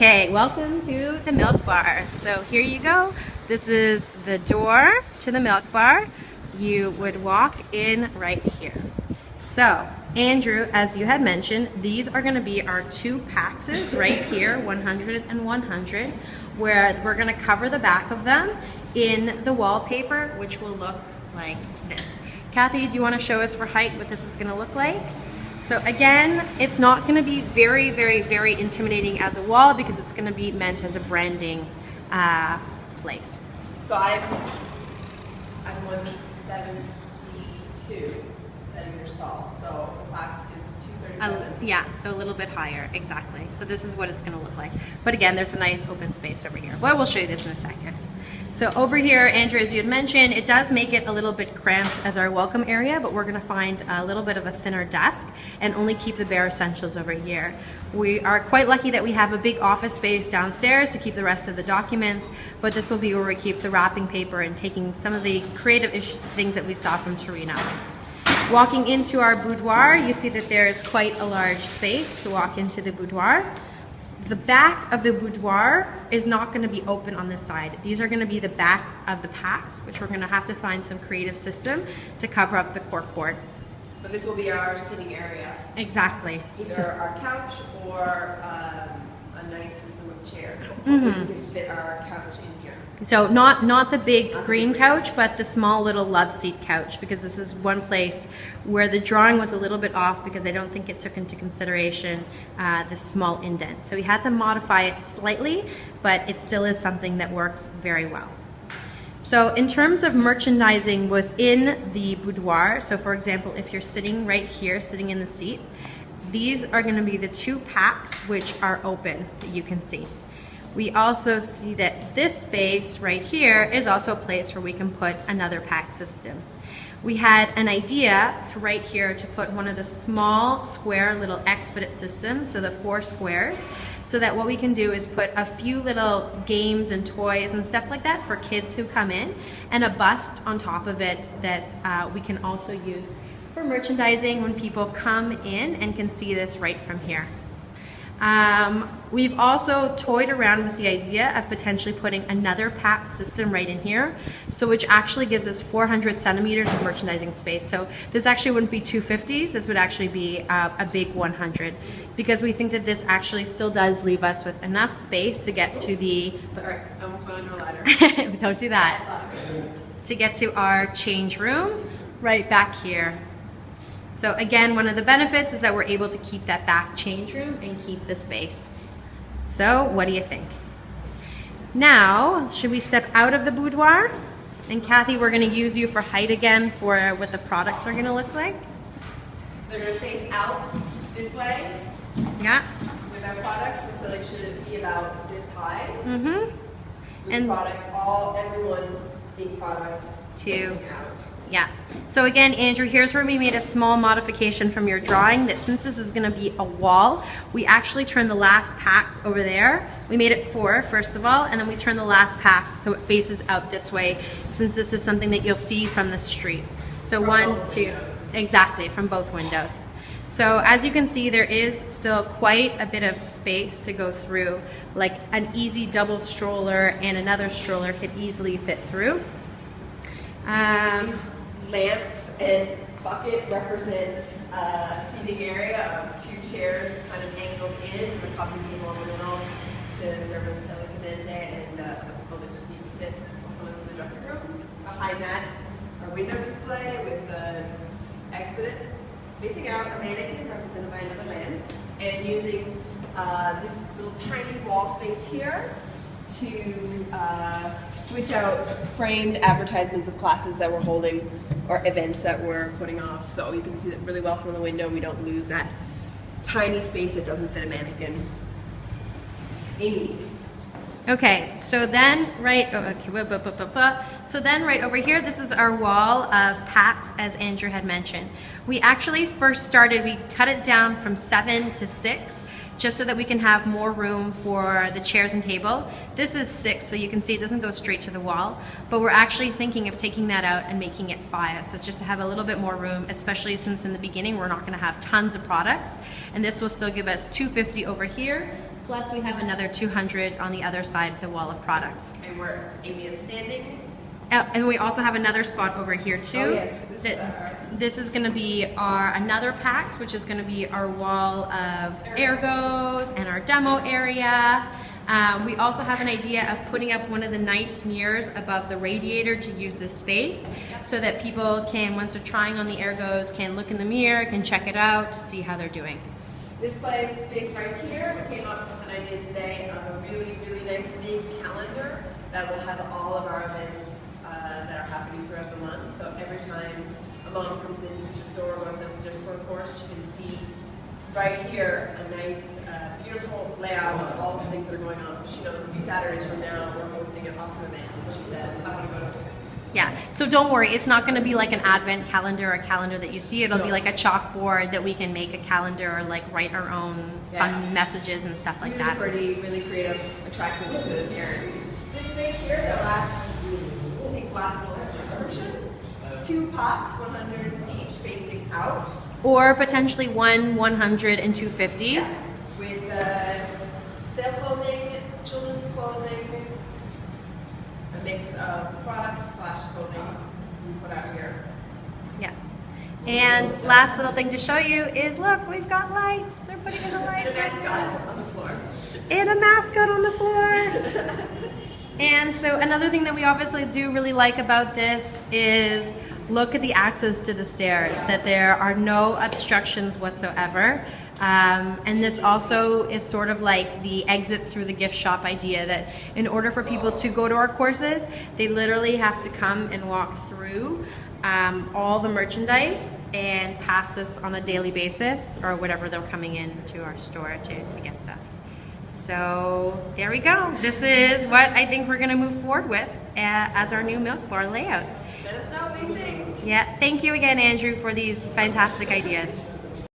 Okay, welcome to the milk bar. So here you go. This is the door to the milk bar. You would walk in right here. So, Andrew, as you had mentioned, these are going to be our two paxes right here, 100 and 100, where we're going to cover the back of them in the wallpaper, which will look like this. Kathy, do you want to show us for height what this is going to look like? So again, it's not going to be very, very, very intimidating as a wall because it's going to be meant as a branding place. So I'm 172 centimeters tall, so the plaque is 237. Yeah, so a little bit higher, exactly. So this is what it's going to look like. But again, there's a nice open space over here. Well, we'll show you this in a second. So over here, Andrew, as you had mentioned, it does make it a little bit cramped as our welcome area, but we're going to find a little bit of a thinner desk and only keep the bare essentials over here. We are quite lucky that we have a big office space downstairs to keep the rest of the documents, but this will be where we keep the wrapping paper and taking some of the creative-ish things that we saw from Torino. Walking into our boudoir, you see that there is quite a large space to walk into the boudoir. The back of the boudoir is not going to be open on this side. These are going to be the backs of the packs, which we're going to have to find some creative system to cover up the corkboard. But this will be our sitting area. Exactly. Either our couch or a nice system of chairs. Hopefully we can fit our couch in here. So not the big green couch, but the small little love seat couch, because this is one place where the drawing was a little bit off because I don't think it took into consideration the small indent. So we had to modify it slightly, but it still is something that works very well. So in terms of merchandising within the boudoir, so for example, if you're sitting right here, sitting in the seat, these are going to be the two packs which are open that you can see. We also see that this space right here is also a place where we can put another pack system. We had an idea right here to put one of the small square little expedite systems, so the 4 squares, so that what we can do is put a few little games and toys and stuff like that for kids who come in, and a bust on top of it that we can also use for merchandising when people come in and can see this right from here. We've also toyed around with the idea of potentially putting another pack system right in here, so which actually gives us 400 centimeters of merchandising space. So this actually wouldn't be 250s, this would actually be a big 100, because we think that this actually still does leave us with enough space to get to the... Sorry, I almost went under a ladder. Don't do that. To get to our change room right back here. So again, one of the benefits is that we're able to keep that back change room and keep the space. So what do you think? Now, should we step out of the boudoir? And Kathy, we're going to use you for height again for what the products are going to look like. So they're going to face out this way. Yeah. With our products, so they should be about this high. Mm-hmm. With product, everyone being product facing out. Yeah. So again, Andrew, here's where we made a small modification from your drawing, that since this is going to be a wall, we actually turned the last packs over there. We made it 4, first of all, and then we turned the last packs so it faces out this way, since this is something that you'll see from the street. So from 1, 2, exactly, from both windows. So as you can see, there is still quite a bit of space to go through, like an easy double stroller and another stroller could easily fit through. Lamps and bucket represent a seating area of 2 chairs kind of angled in, with a coffee table in the middle to service telecadente and the people that just need to sit also in the dressing room. Behind that, our window display with the expedite facing out, a mannequin represented by another man, and using this little tiny wall space here to switch out framed advertisements of classes that we're holding or events that we're putting off. So you can see that really well from the window. We don't lose that tiny space that doesn't fit a mannequin. Amy. Okay, so then right over here, this is our wall of packs, as Andrew had mentioned. We actually first started, we cut it down from 7 to 6, just so that we can have more room for the chairs and table. This is 6, so you can see it doesn't go straight to the wall, but we're actually thinking of taking that out and making it 5, so just to have a little bit more room, especially since in the beginning we're not gonna have tons of products, and this will still give us 250 over here Plus we have another 200 on the other side of the wall of products. And where Amy is standing. And we also have another spot over here too. Oh, yes. This is going to be our another PAX, which is going to be our wall of ergos and our demo area. We also have an idea of putting up one of the nice mirrors above the radiator to use this space so that people can, once they're trying on the ergos, can look in the mirror, can check it out to see how they're doing. This space right here, we came up with an idea today of a really, really nice big calendar that will have all of our events that are happening throughout the month. So every time a mom comes in to see the store or goes downstairs for a course, she can see right here a nice, beautiful layout of all the things that are going on. So she knows 2 Saturdays from now we're hosting an awesome event. And she says, I want to go to it. Yeah, so don't worry, it's not going to be like an advent calendar or a calendar that you see. It'll be like a chalkboard that we can make a calendar or like write our own fun messages and stuff like that. Pretty, really creative, attractive to parents. This space here that last subscription, 2 pots, 100 each, facing out. Or potentially 100 and 250s. Yeah. With sale clothing, children's clothing, a mix of products / clothing we put out here. Yeah. And last little thing to show you is, look, we've got lights. They're putting in the lights. And a mascot on the floor. And a mascot on the floor. And so another thing that we obviously do really like about this is look at the access to the stairs, that there are no obstructions whatsoever. And this also is sort of like the exit through the gift shop idea, that in order for people to go to our courses, they literally have to come and walk through all the merchandise and pass this on a daily basis or whatever they're coming in to our store to get stuff. So there we go. This is what I think we're going to move forward with as our new milk bar layout. Let us know what you think. Yeah, thank you again, Andrew, for these fantastic ideas.